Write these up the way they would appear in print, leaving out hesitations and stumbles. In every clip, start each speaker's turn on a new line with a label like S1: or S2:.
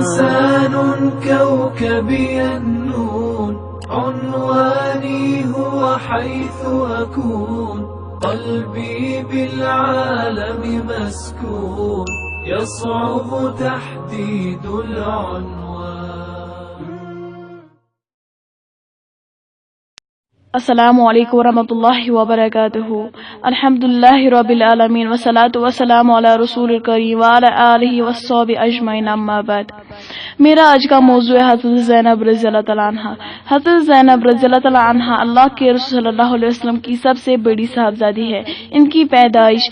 S1: إنسان كوكبي النون، عنواني هو حيث أكون، قلبي بالعالم مسكون، يصعب تحديد العنوان.
S2: السلام علیکم ورحمۃ اللہ وبرکاتہ. الحمدللہ رب العالمین والصلاۃ والسلام علی رسول الکریم وعلی آلہ وصحبہ اجمعین، اما بعد. میرا آج کا موضوع ہے حضرت زینب رضی اللہ تعالیٰ عنہ. حضرت زینب رضی اللہ تعالیٰ عنہ اللہ کے رسول صلی اللہ علیہ وسلم کی سب سے بڑی صاحبزادی ہے. ان کی پیدائش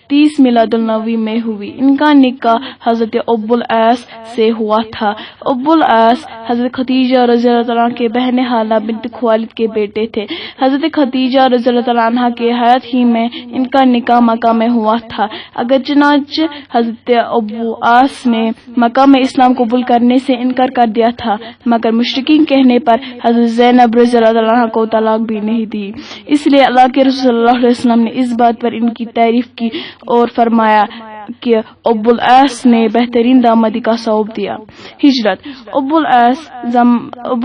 S2: 30 میلاد النبی میں ہوئی. ان کا نکاح حضرت ابو العاص سے ہوا تھا. ابو العاص حضرت خدیجہ رضی اللہ تعالیٰ عنہ کے بہن حالہ بنت خوالد کے بیٹے تھے. حضرت خدیجہ رضی اللہ تعالیٰ عنہ کے حیات ہی میں ان کا نکاح مکہ میں ہوا تھا. اگر چنانچہ حضرت ابو عاص نے مکہ میں اسلام قبول کرنے سے انکار کر دیا تھا، مگر مشرکین کہنے پر حضرت زینب رضی اللہ تعالیٰ عنہ کو طلاق بھی نہیں دی. اس لیے اللہ کے رسول صلی اللہ علیہ وسلم نے اس بات پر ان کی تعریف کی اور فرمایا کہ ابو العاص نے بہترین دامادی کا ثواب دیا. ہجرت. ابو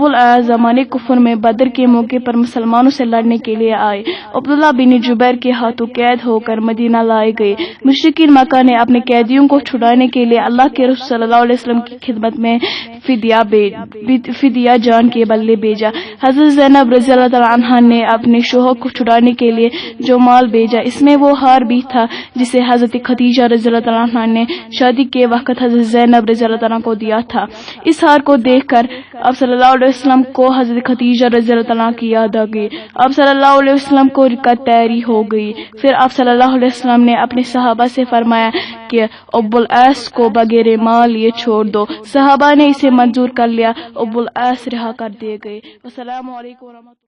S2: العاص زمانے کفر میں بدر کے موقع پر مسلمانوں سے لڑنے کے لیے آئے. عبداللہ بن جبیر کے ہاتھوں قید ہو کر مدینہ لائے گئے. مشرکین مکہ نے اپنے قیدیوں کو چھڑانے کے لیے اللہ کے رسول صلی اللہ علیہ وسلم کی خدمت میں فدیہ جان کے بدلے بھیجا. حضرت زینب رضی اللہ تعالیٰ عنہ نے اپنے شوہر کو چھڑانے کے لیے جو مال بھیجا، اس میں وہ ہار بھی تھا جسے حضرت خدیجہ رضی اللہ تعالیٰ عنہ نے شادی کے وقت حضرت زینب رضی اللہ تعالیٰ کو دیا تھا. اس ہار کو دیکھ کر آپ صلی اللہ علیہ وسلم کو حضرت خدیجہ رضی اللہ تعالیٰ کی یاد آ گئی. آپ صلی اللہ علیہ وسلم کو رقت تیاری ہو گئی. پھر آپ صلی اللہ علیہ وسلم نے اپنے صحابہ سے فرمایا کہ ابو العاص کو بغیر مال یہ چھوڑ دو. صحابہ نے اسے منظور کر لیا. ابو العاص رہا کر دیے گئے. السلام علیکم ورحمۃ اللہ.